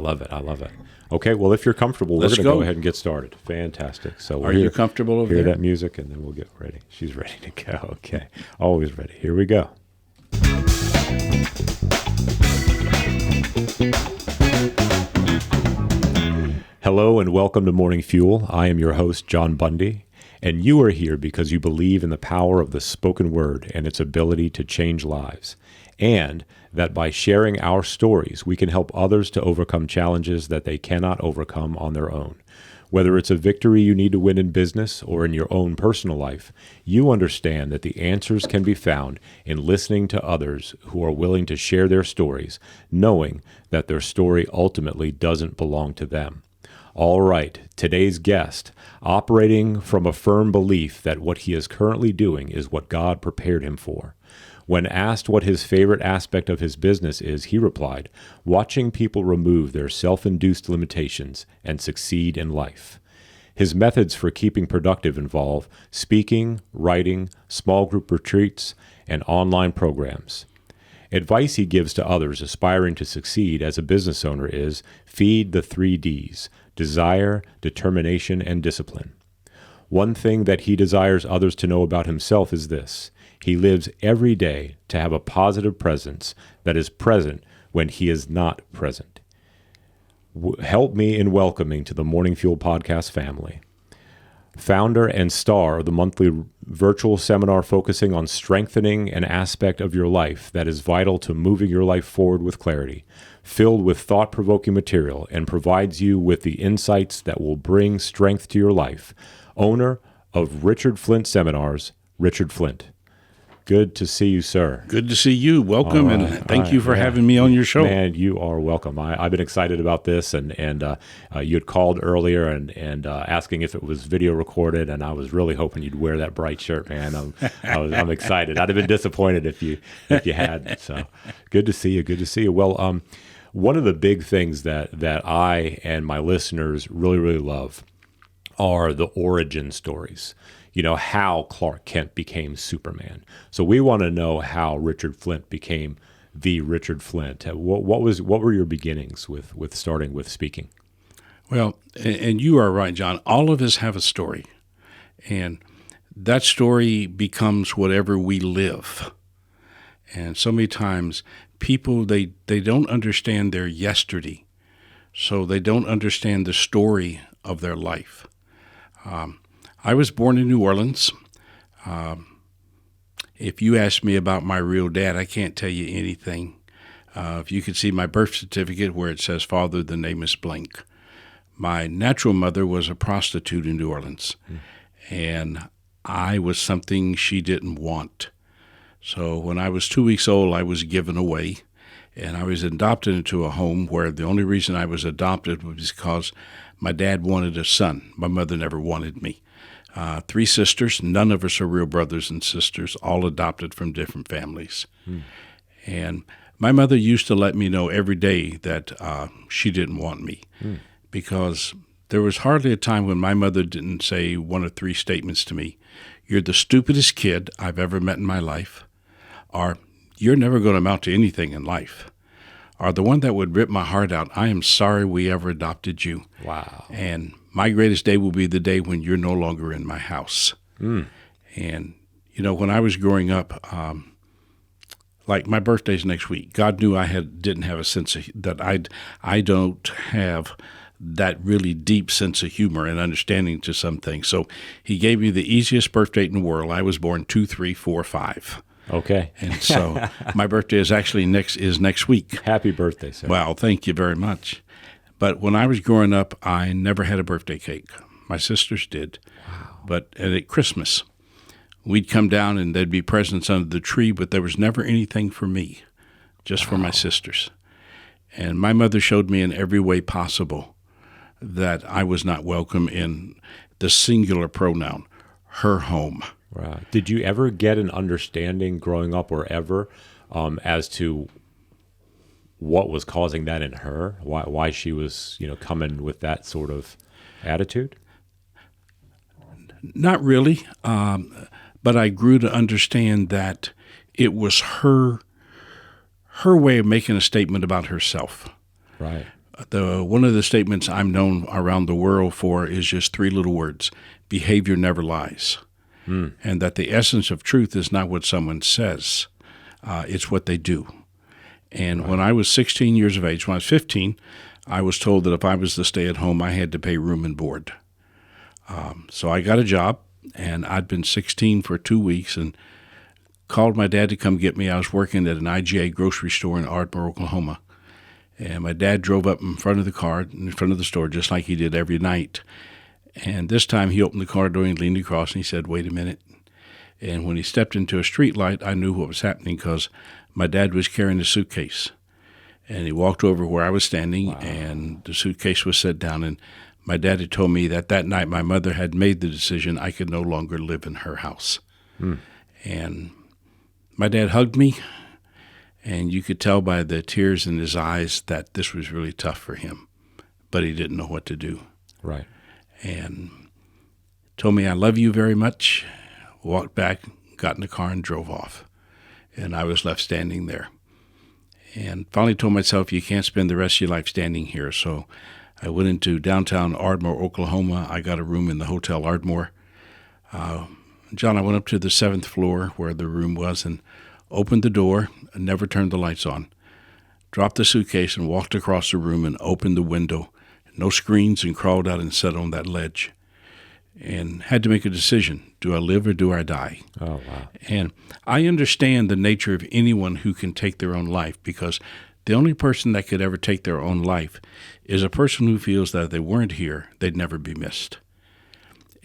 love it. I love it. Okay, well, if you're comfortable, we're going to go ahead and get started. Fantastic. So Are you comfortable over there? there? Hear that music, and then we'll get ready. She's ready to go. Okay, always ready. Here we go. Hello and welcome to Morning Fuel. I am your host, John Bundy, and you are here because you believe in the power of the spoken word and its ability to change lives, and that by sharing our stories, we can help others to overcome challenges that they cannot overcome on their own. Whether it's a victory you need to win in business or in your own personal life, you understand that the answers can be found in listening to others who are willing to share their stories, knowing that their story ultimately doesn't belong to them. All right, today's guest, operating from a firm belief that what he is currently doing is what God prepared him for. When asked what his favorite aspect of his business is, he replied, watching people remove their self-induced limitations and succeed in life. His methods for keeping productive involve speaking, writing, small group retreats, and online programs. Advice he gives to others aspiring to succeed as a business owner is feed the 3 Ds: desire, determination, and discipline. One thing that he desires others to know about himself is this: he lives every day to have a positive presence that is present when he is not present. Help me in welcoming to the Morning Fuel podcast family. Founder and star of the monthly virtual seminar focusing on strengthening an aspect of your life that is vital to moving your life forward with clarity, filled with thought-provoking material, and provides you with the insights that will bring strength to your life. Owner of Richard Flint Seminars, Richard Flint. Good to see you, sir. Good to see you. Welcome, and thank you for having me on your show. Man, you are welcome. I've been excited about this, and you had called earlier and asking if it was video recorded, and I was really hoping you'd wear that bright shirt, man. I'm excited. I'd have been disappointed if you hadn't. So good to see you. Good to see you. Well, one of the big things that I and my listeners really, really love are the origin stories. You know, how Clark Kent became Superman. So we want to know how Richard Flint became the Richard Flint. What were your beginnings with starting with speaking? Well, and you are right, John. All of us have a story, and that story becomes whatever we live. And so many times people, they don't understand their yesterday, so they don't understand the story of their life. I was born in New Orleans. If you ask me about my real dad, I can't tell you anything. If you could see my birth certificate where it says father, the name is blank. My natural mother was a prostitute in New Orleans, and I was something she didn't want. So when I was 2 weeks old, I was given away, and I was adopted into a home where the only reason I was adopted was because my dad wanted a son. My mother never wanted me. 3 sisters, none of us are real brothers and sisters, all adopted from different families. And my mother used to let me know every day that she didn't want me because there was hardly a time when my mother didn't say 1 or 3 statements to me. You're the stupidest kid I've ever met in my life, or you're never going to amount to anything in life, or the one that would rip my heart out, I am sorry we ever adopted you. Wow. And my greatest day will be the day when you're no longer in my house. And, you know, when I was growing up, like my birthday's next week, God knew I didn't have a sense of, that I don't have that really deep sense of humor and understanding to some things. So he gave me the easiest birth date in the world. I was born 2/3/4/5. Okay. And so my birthday is actually next week. Happy birthday, sir. Well, thank you very much. But when I was growing up, I never had a birthday cake. My sisters did. Wow. But at Christmas, we'd come down and there'd be presents under the tree, but there was never anything for me, just for my sisters. And my mother showed me in every way possible that I was not welcome in the singular pronoun, her home. Right. Did you ever get an understanding growing up or ever as to what was causing that in her? Why she was, coming with that sort of attitude? Not really, but I grew to understand that it was her way of making a statement about herself. Right. One of the statements I'm known around the world for is just three little words: behavior never lies. And that the essence of truth is not what someone says, it's what they do. And when I was 16 years of age, when I was 15, I was told that if I was to stay at home, I had to pay room and board. So I got a job, and I'd been 16 for 2 weeks and called my dad to come get me. I was working at an IGA grocery store in Ardmore, Oklahoma. And my dad drove up in front of the car, in front of the store, just like he did every night. And this time he opened the car door and leaned across and he said, "Wait a minute." And when he stepped into a street light, I knew what was happening because my dad was carrying a suitcase. And he walked over where I was standing, and the suitcase was set down. And my dad had told me that that night my mother had made the decision I could no longer live in her house. And my dad hugged me, and you could tell by the tears in his eyes that this was really tough for him, but he didn't know what to do. Right. And told me, "I love you very much," walked back, got in the car, and drove off. And I was left standing there. And finally told myself, you can't spend the rest of your life standing here. So I went into downtown Ardmore, Oklahoma. I got a room in the Hotel Ardmore. John, I went up to the 7th floor where the room was and opened the door and never turned the lights on. Dropped the suitcase and walked across the room and opened the window. No screens, and crawled out and sat on that ledge. And had to make a decision. Do I live or do I die? Oh, wow. And I understand the nature of anyone who can take their own life, because the only person that could ever take their own life is a person who feels that if they weren't here, they'd never be missed.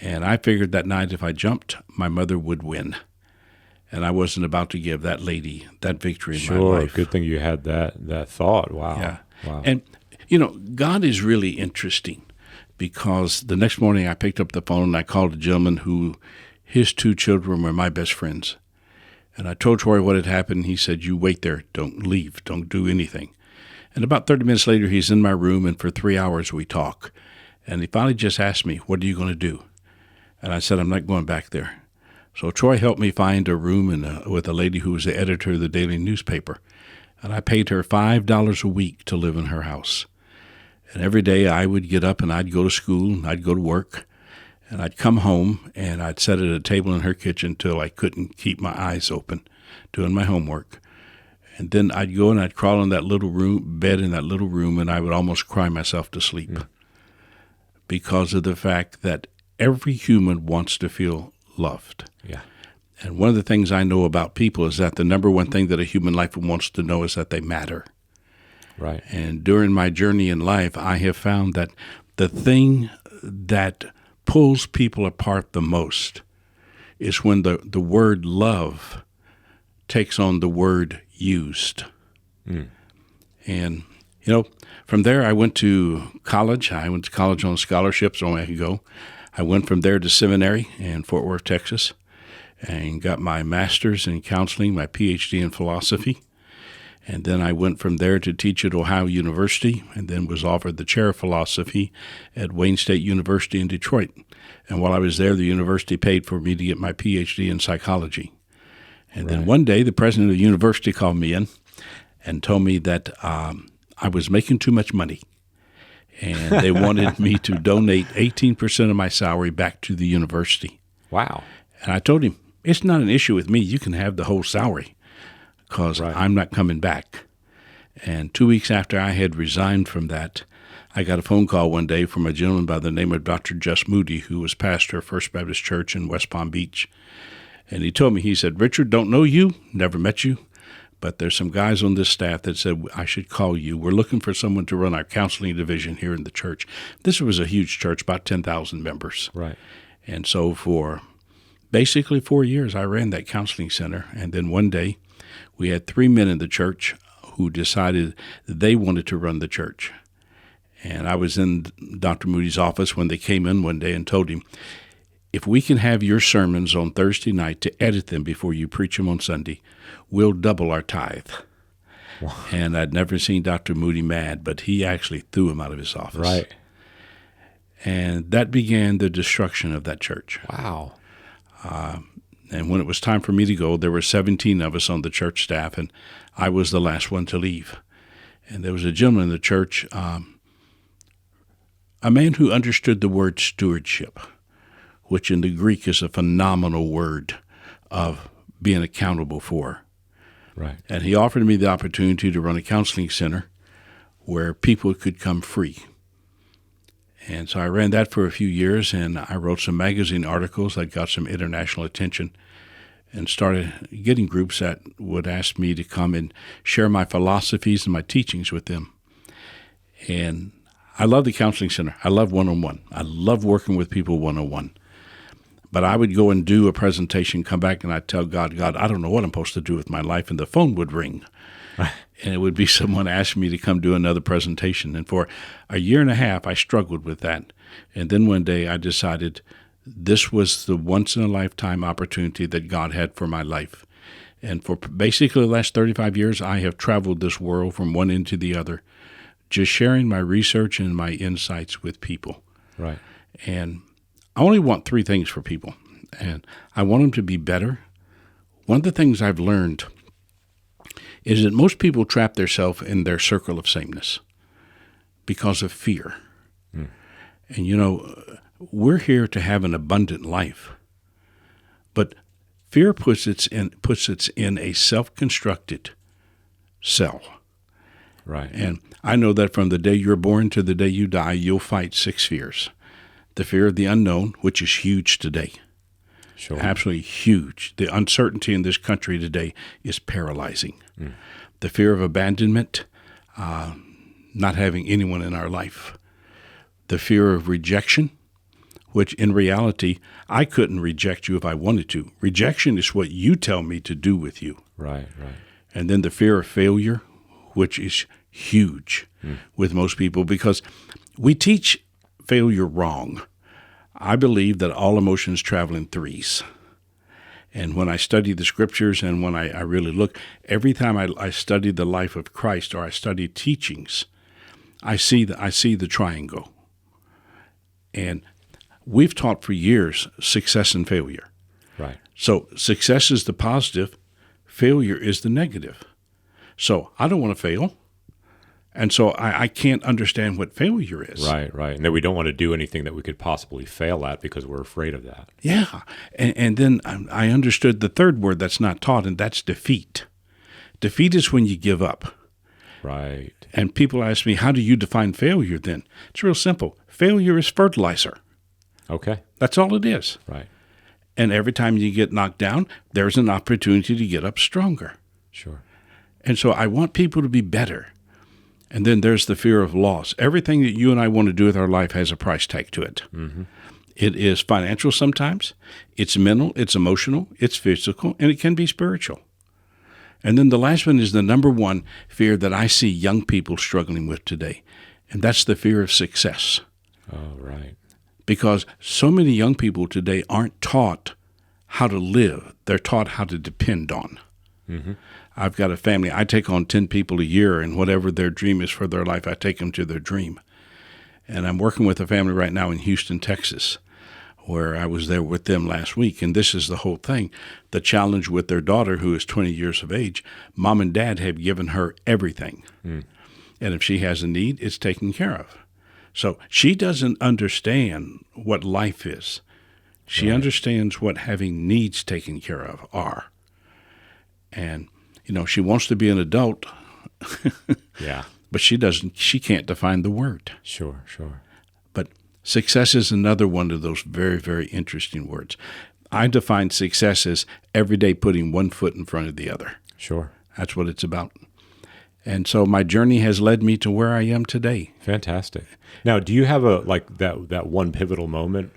And I figured that night if I jumped, my mother would win. And I wasn't about to give that lady that victory in my life. Sure, good thing you had that thought. Wow. Yeah. Wow. And, God is really interesting, because the next morning I picked up the phone and I called a gentleman who his 2 children were my best friends. And I told Troy what had happened. He said, "You wait there. Don't leave. Don't do anything." And about 30 minutes later, he's in my room, and for 3 hours we talk. And he finally just asked me, "What are you going to do?" And I said, "I'm not going back there." So Troy helped me find a room with a lady who was the editor of the daily newspaper. And I paid her $5 a week to live in her house. And every day I would get up and I'd go to school and I'd go to work. And I'd come home and I'd sit at a table in her kitchen till I couldn't keep my eyes open doing my homework. And then I'd go and I'd crawl in that little bed in that little room, and I would almost cry myself to sleep because of the fact that every human wants to feel loved. Yeah. And one of the things I know about people is that the number one thing that a human life wants to know is that they matter. Right. And during my journey in life, I have found that the thing that pulls people apart the most is when the word love takes on the word used. And, from there I went to college. I went to college on scholarship, so I could go. I went from there to seminary in Fort Worth, Texas, and got my master's in counseling, my PhD in philosophy. And then I went from there to teach at Ohio University, and then was offered the chair of philosophy at Wayne State University in Detroit. And while I was there, the university paid for me to get my PhD in psychology. And then one day, the president of the university called me in and told me that I was making too much money. And they wanted me to donate 18% of my salary back to the university. Wow. And I told him, it's not an issue with me. You can have the whole salary, because I'm not coming back. And 2 weeks after I had resigned from that, I got a phone call one day from a gentleman by the name of Dr. Just Moody, who was pastor of First Baptist Church in West Palm Beach. And he told me, he said, "Richard, don't know you, never met you, but there's some guys on this staff that said I should call you. We're looking for someone to run our counseling division here in the church." This was a huge church, about 10,000 members. Right. And so for basically 4 years, I ran that counseling center. And then one day, we had 3 men in the church who decided they wanted to run the church. And I was in Dr. Moody's office when they came in one day and told him, "If we can have your sermons on Thursday night to edit them before you preach them on Sunday, we'll double our tithe." Wow. And I'd never seen Dr. Moody mad, but he actually threw him out of his office. Right. And that began the destruction of that church. Wow. And when it was time for me to go, there were 17 of us on the church staff, and I was the last one to leave. And there was a gentleman in the church a man who understood the word stewardship, which in the Greek is a phenomenal word of being accountable for. Right. And he offered me the opportunity to run a counseling center where people could come free. And so I ran that for a few years, and I wrote some magazine articles that got some international attention and started getting groups that would ask me to come and share my philosophies and my teachings with them. And I love the counseling center. I love one-on-one. I love working with people one-on-one. But I would go and do a presentation, come back, and I'd tell God, I don't know what I'm supposed to do with my life, and the phone would ring. And it would be someone asking me to come do another presentation. And for a year and a half, I struggled with that. And then one day I decided this was the once-in-a-lifetime opportunity that God had for my life. And for basically the last 35 years, I have traveled this world from one end to the other, just sharing my research and my insights with people. Right. And I only want three things for people. And I want them to be better. One of the things I've learned is that most people trap themselves in their circle of sameness because of fear. And, we're here to have an abundant life. But fear puts it in a self-constructed cell. Right. And I know that from the day you're born to the day you die, you'll fight 6 fears. The fear of the unknown, which is huge today. Sure. Absolutely huge. The uncertainty in this country today is paralyzing. The fear of abandonment, not having anyone in our life. The fear of rejection, which in reality, I couldn't reject you if I wanted to. Rejection is what you tell me to do with you. Right. And then the fear of failure, which is huge with most people because we teach failure wrong. I believe that all emotions travel in threes. And when I study the scriptures and when I really look, every time I study the life of Christ or I study teachings, I see the triangle. And we've taught for years success and failure. Right. So success is the positive, failure is the negative. So I don't want to fail. And so I can't understand what failure is. Right. And then we don't want to do anything that we could possibly fail at because we're afraid of that. Yeah. And then I understood the third word that's not taught, and that's defeat. Defeat is when you give up. Right. And people ask me, how do you define failure then? It's real simple. Failure is fertilizer. Okay. That's all it is. Right. And every time you get knocked down, there's an opportunity to get up stronger. Sure. And so I want people to be better. And then there's the fear of loss. Everything that you and I want to do with our life has a price tag to it. Mm-hmm. It is financial sometimes, it's mental, it's emotional, it's physical, and it can be spiritual. And then the last one is the number one fear that I see young people struggling with today, and that's the fear of success. Oh, right. Because so many young people today aren't taught how to live. They're taught how to depend on. Mm-hmm. I've got a family. I take on 10 people a year, and whatever their dream is for their life, I take them to their dream. And I'm working with a family right now in Houston, Texas, where I was there with them last week. And this is the whole thing. The challenge with their daughter, who is 20 years of age, mom and dad have given her everything. And if she has a need, it's taken care of. So she doesn't understand what life is. She understands what having needs taken care of are. And she wants to be an adult. Yeah. But she can't define the word. Sure. But success is another one of those very, very interesting words. I define success as every day putting one foot in front of the other. Sure. That's what it's about. And so my journey has led me to where I am today. Fantastic. Now, do you have that one pivotal moment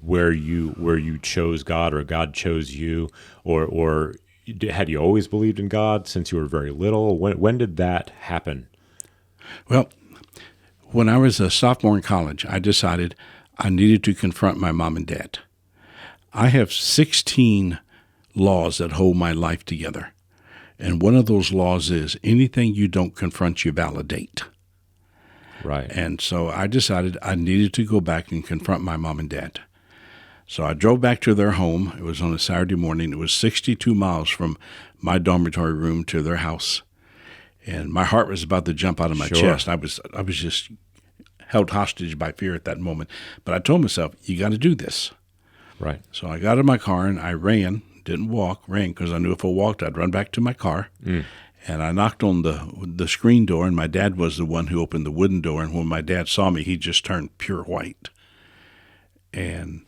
where you chose God or God chose you, or had you always believed in God since you were very little? When did that happen? Well, when I was a sophomore in college, I decided I needed to confront my mom and dad. I have 16 laws that hold my life together. And one of those laws is anything you don't confront, you validate. Right. And so I decided I needed to go back and confront my mom and dad. So I drove back to their home. It was on a Saturday morning. It was 62 miles from my dormitory room to their house. And my heart was about to jump out of my chest. I was just held hostage by fear at that moment. But I told myself, you got to do this. Right. So I got in my car and I ran, didn't walk, ran because I knew if I walked, I'd run back to my car. And I knocked on the screen door, and my dad was the one who opened the wooden door. And when my dad saw me, he just turned pure white. And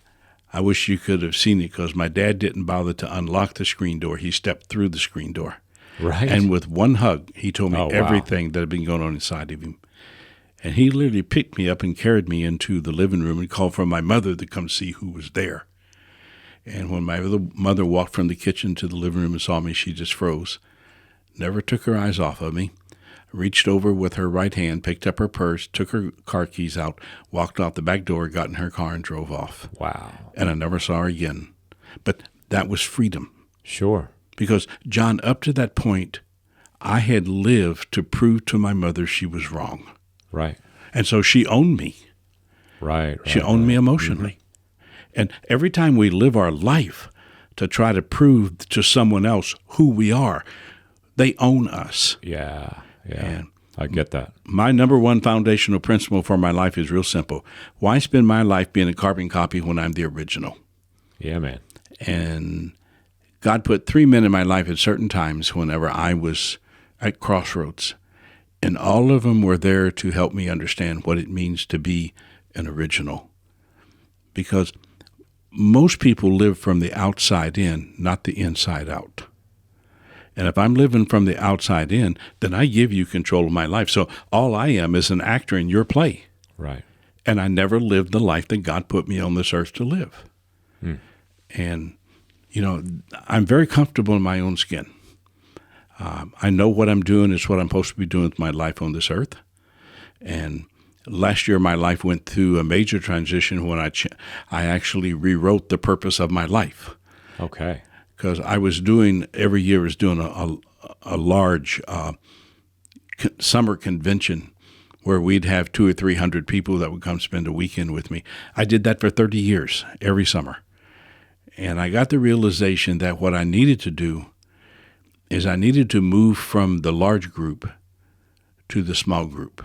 I wish you could have seen it because my dad didn't bother to unlock the screen door. He stepped through the screen door. Right. And with one hug, he told me Oh, wow. everything that had been going on inside of him. And he literally picked me up and carried me into the living room and called for my mother to come see who was there. And when my mother walked from the kitchen to the living room and saw me, she just froze. Never took her eyes off of me, reached over with her right hand, picked up her purse, took her car keys out, walked out the back door, got in her car, and drove off. Wow. And I never saw her again. But that was freedom. Sure. Because, John, up to that point, I had lived to prove to my mother she was wrong. Right. And so she owned me. Right. She owned me emotionally. And every time we live our life to try to prove to someone else who we are, they own us. Yeah. Yeah. And I get that. my number one foundational principle for my life is real simple. Why spend my life being a carbon copy when I'm the original? Yeah, man. And God put 3 men in my life at certain times whenever I was at crossroads. And all of them were there to help me understand what it means to be an original. Because most people live from the outside in, not the inside out. And if I'm living from the outside in, then I give you control of my life. So all I am is an actor in your play. Right. And I never lived the life that God put me on this earth to live. And, I'm very comfortable in my own skin. I know what I'm doing is what I'm supposed to be doing with my life on this earth. And last year, my life went through a major transition when I actually rewrote the purpose of my life. Okay. Because I was doing, every year was doing a large summer convention where we'd have 200 or 300 people that would come spend a weekend with me. I did that for 30 years, every summer. And I got the realization that what I needed to do is I needed to move from the large group to the small group.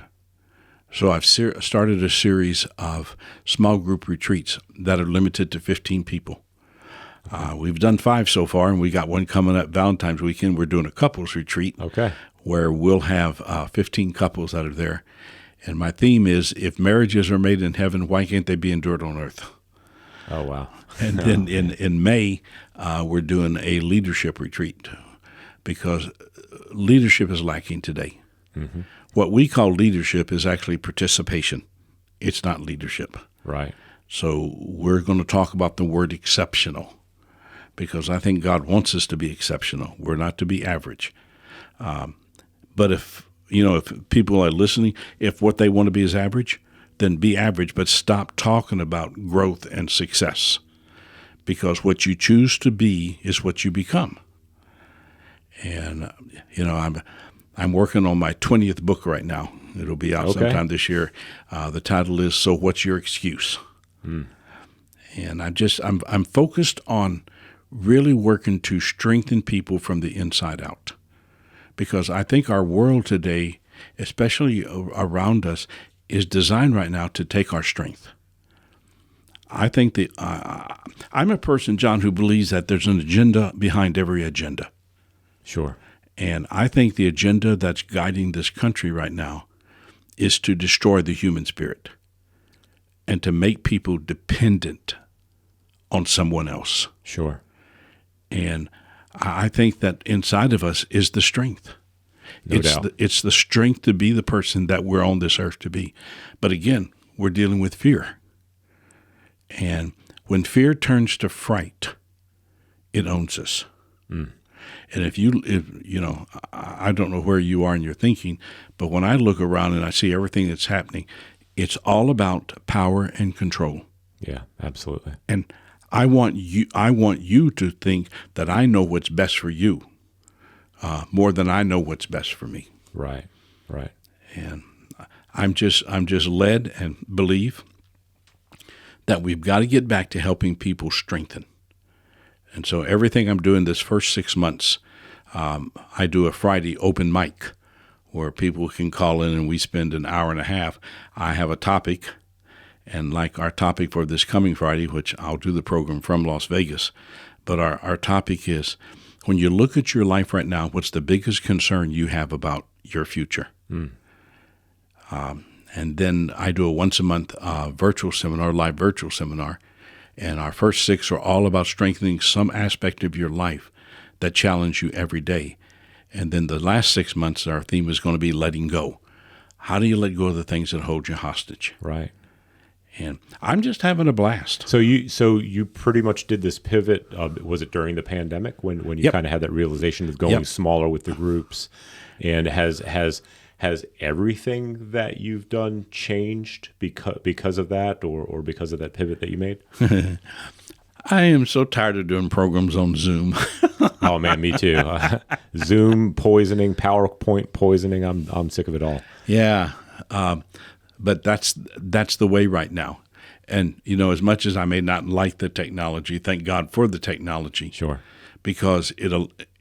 So I've started a series of small group retreats that are limited to 15 people. We've done 5 so far, and we got one coming up Valentine's weekend. We're doing a couples retreat where we'll have 15 couples that are there. And my theme is, if marriages are made in heaven, why can't they be endured on earth? Oh, wow. And then in May, we're doing a leadership retreat because leadership is lacking today. Mm-hmm. What we call leadership is actually participation. It's not leadership. Right. So we're going to talk about the word exceptional because I think God wants us to be exceptional. We're not to be average. But if people are listening, if what they want to be is average, then be average, but stop talking about growth and success because what you choose to be is what you become. And, I'm working on my 20th book right now. It'll be out sometime this year. The title is So What's Your Excuse? And I'm focused on really working to strengthen people from the inside out. Because I think our world today, especially around us, is designed right now to take our strength. I think I'm a person, John, who believes that there's an agenda behind every agenda. Sure. And I think the agenda that's guiding this country right now is to destroy the human spirit and to make people dependent on someone else. Sure. And I think that inside of us is the strength. No doubt. It's the strength to be the person that we're on this earth to be. But again, we're dealing with fear. And when fear turns to fright, it owns us. And if I don't know where you are in your thinking, but when I look around and I see everything that's happening, it's all about power and control. Yeah, absolutely. And I want you to think that I know what's best for you more than I know what's best for me. Right. Right. And I'm just led and believe that we've got to get back to helping people strengthen. And so everything I'm doing this first 6 months, I do a Friday open mic where people can call in and we spend an hour and a half. I have a topic, and like our topic for this coming Friday, which I'll do the program from Las Vegas, but our topic is, when you look at your life right now, what's the biggest concern you have about your future? And then I do a once-a-month virtual seminar, live virtual seminar, and our first 6 are all about strengthening some aspect of your life that challenge you every day. And then the last 6 months, our theme is going to be letting go. How do you let go of the things that hold you hostage? Right. And I'm just having a blast. So you pretty much did this pivot. Was it during the pandemic when you Yep. kind of had that realization of going Yep. smaller with the groups? And has everything that you've done changed because of that, or because of that pivot that you made? I am so tired of doing programs on Zoom. Oh man, me too. Zoom poisoning, PowerPoint poisoning. I'm sick of it all. Yeah, but that's the way right now. And as much as I may not like the technology, thank God for the technology. Sure. Because it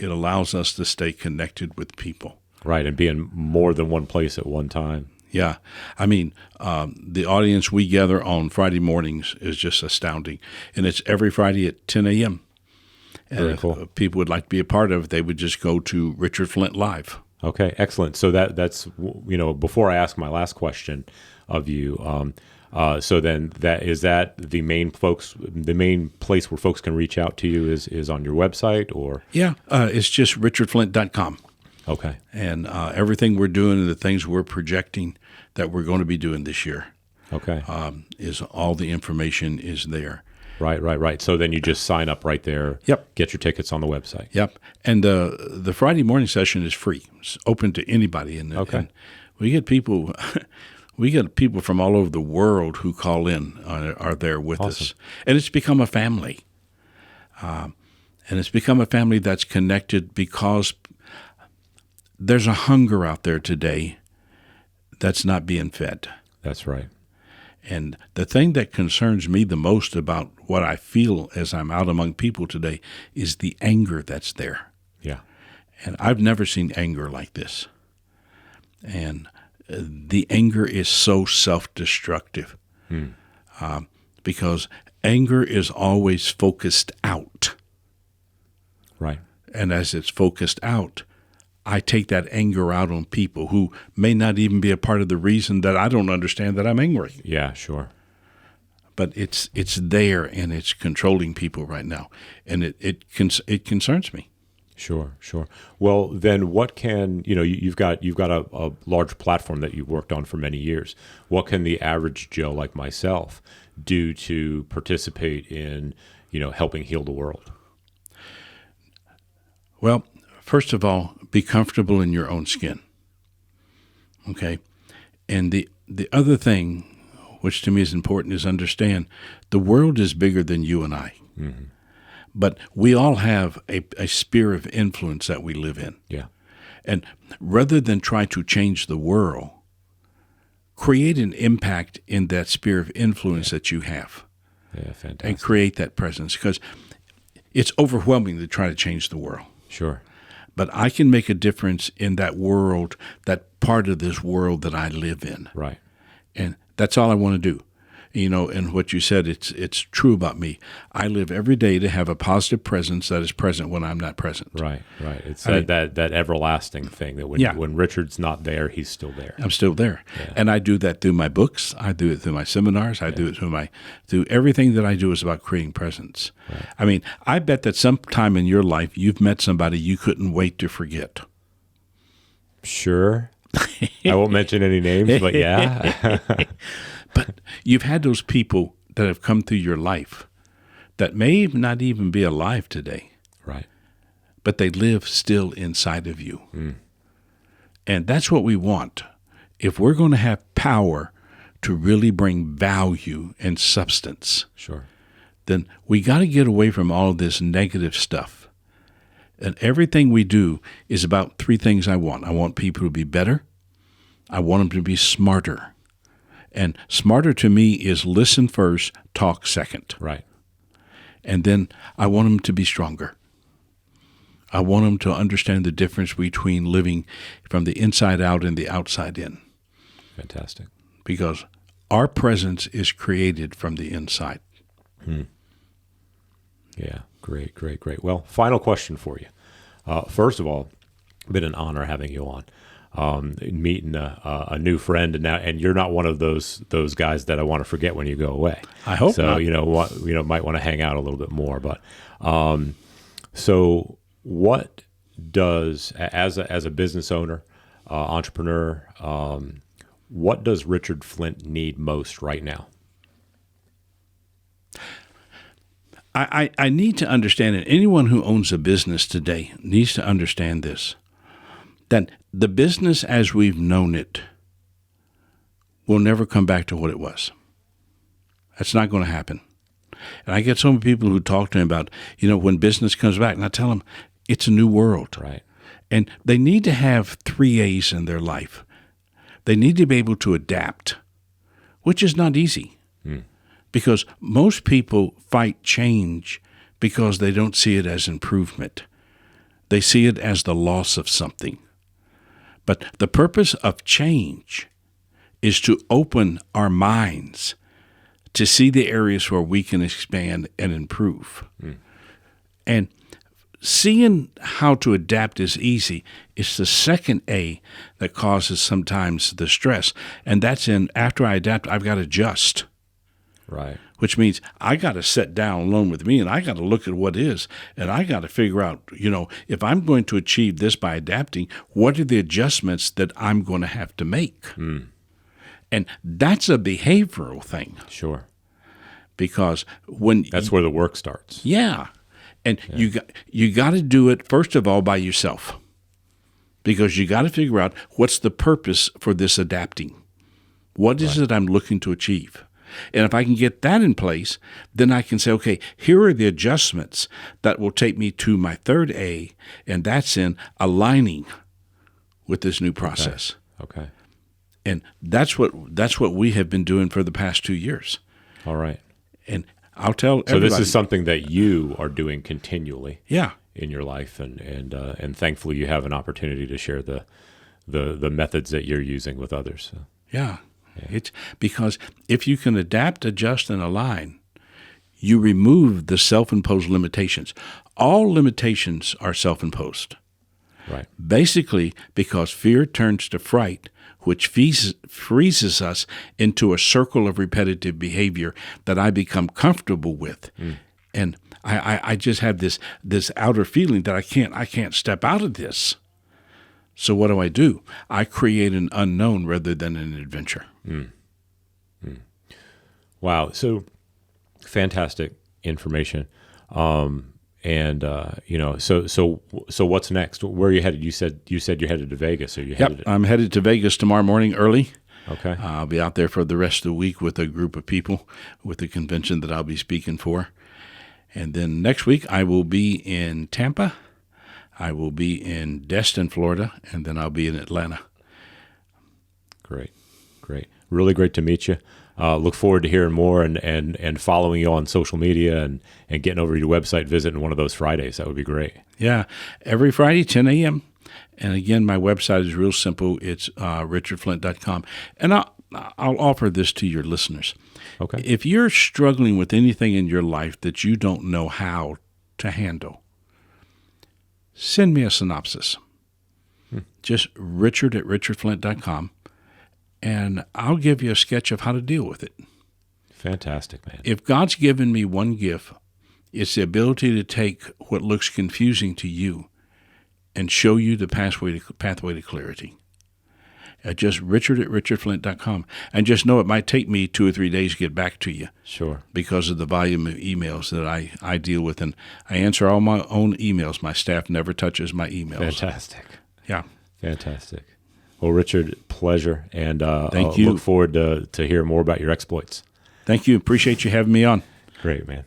allows us to stay connected with people. Right, and be in more than one place at one time. Yeah. I mean, the audience we gather on Friday mornings is just astounding. And it's every Friday at 10 a.m. And Very if cool. people would like to be a part of it, they would just go to Richard Flint Live. Okay, excellent. So that's before I ask my last question of you, so then that the main place where folks can reach out to you is on your website, or? Yeah. It's just richardflint.com. Okay. And everything we're doing and the things we're projecting that we're going to be doing this year, Okay. is all the information is there. Right. So then you just sign up right there. Yep. Get your tickets on the website. Yep. And the Friday morning session is free. It's open to anybody. And, Okay. and we get people from all over the world who call in, are there with us. And it's become a family. And it's become a family that's connected because there's a hunger out there today that's not being fed. That's right. And the thing that concerns me the most about what I feel as I'm out among people today is the anger that's there. Yeah. And I've never seen anger like this. And the anger is so self-destructive, because anger is always focused out. Right. And as it's focused out, I take that anger out on people who may not even be a part of the reason that I don't understand that I'm angry. Yeah, sure. But it's there, and it's controlling people right now, and it concerns me. Sure. Well, then what can, you've got a large platform that you've worked on for many years. What can the average Joe like myself do to participate in, helping heal the world? Well, first of all, be comfortable in your own skin. Okay? And the other thing, which to me is important, is understand the world is bigger than you and I. Mm-hmm. But we all have a sphere of influence that we live in. Yeah. And rather than try to change the world, create an impact in that sphere of influence that you have. Yeah, fantastic. And create that presence, because it's overwhelming to try to change the world. Sure. But I can make a difference in that world, that part of this world that I live in. Right. And that's all I want to do. And what you said, it's true about me. I live every day to have a positive presence that is present when I'm not present. Right. It's that everlasting thing that when Richard's not there, he's still there. I'm still there. Yeah. And I do that through my books. I do it through my seminars. I do it through everything that I do is about creating presence. Right. I mean, I bet that sometime in your life you've met somebody you couldn't wait to forget. Sure. I won't mention any names, but yeah. But you've had those people that have come through your life that may not even be alive today. Right. But they live still inside of you. Mm. And that's what we want. If we're going to have power to really bring value and substance, sure, then we got to get away from all of this negative stuff. And everything we do is about 3 things I want. I want people to be better. I want them to be smarter. And smarter to me is listen first, talk second. Right. And then I want them to be stronger. I want them to understand the difference between living from the inside out and the outside in. Fantastic. Because our presence is created from the inside. Yeah, great. Well, final question for you. First of all, it's been an honor having you on. Meeting a new friend, and you're not one of those guys that I want to forget when you go away. I hope so. not. Might want to hang out a little bit more. But so, what does as a business owner, entrepreneur, what does Richard Flint need most right now? I need to understand it. Anyone who owns a business today needs to understand this, that the business as we've known it will never come back to what it was. That's not going to happen. And I get so many people who talk to me about, when business comes back, and I tell them it's a new world. Right. And they need to have 3 A's in their life. They need to be able to adapt, which is not easy. Because most people fight change because they don't see it as improvement. They see it as the loss of something. But the purpose of change is to open our minds to see the areas where we can expand and improve. And seeing how to adapt is easy. It's the second A that causes sometimes the stress. And that's after I adapt, I've got to adjust. Right. Which means I got to sit down alone with me and I got to look at what is, and I got to figure out, if I'm going to achieve this by adapting, what are the adjustments that I'm going to have to make? And that's a behavioral thing. Sure. Because that's where the work starts. Yeah. And you got to do it, first of all, by yourself. Because you got to figure out what's the purpose for this adapting. What is it I'm looking to achieve? And if I can get that in place, then I can say, okay, here are the adjustments that will take me to my third A, and that's in aligning with this new process. Okay. And that's what we have been doing for the past 2 years. All right. And I'll tell everybody. So this is something that you are doing continually. Yeah. In your life, and thankfully you have an opportunity to share the methods that you're using with others. So. Yeah. It's because if you can adapt, adjust, and align, you remove the self-imposed limitations. All limitations are self-imposed. Right. Basically, because fear turns to fright, which freezes us into a circle of repetitive behavior that I become comfortable with. And I just have this outer feeling that I can't step out of this. So what do? I create an unknown rather than an adventure. Wow. So fantastic information. So what's next? Where are you headed? You said you're headed to Vegas. Are you headed? I'm headed to Vegas tomorrow morning early. Okay. I'll be out there for the rest of the week with a group of people with the convention that I'll be speaking for. And then next week I will be in Tampa. I will be in Destin, Florida, and then I'll be in Atlanta. Great. Really great to meet you. Look forward to hearing more and following you on social media and getting over to your website, visiting one of those Fridays. That would be great. Yeah, every Friday, 10 a.m. And again, my website is real simple. It's richardflint.com. And I'll offer this to your listeners. Okay. If you're struggling with anything in your life that you don't know how to handle, send me a synopsis. Just richard@richardflint.com, and I'll give you a sketch of how to deal with it. Fantastic, man. If God's given me one gift, it's the ability to take what looks confusing to you and show you the pathway to clarity. Just richard@richardflint.com. And just know it might take me 2 or 3 days to get back to you. Sure. Because of the volume of emails that I deal with. And I answer all my own emails. My staff never touches my emails. Fantastic. Yeah. Fantastic. Well, Richard, pleasure. And thank you. Look forward to hear more about your exploits. Thank you. Appreciate you having me on. Great, man.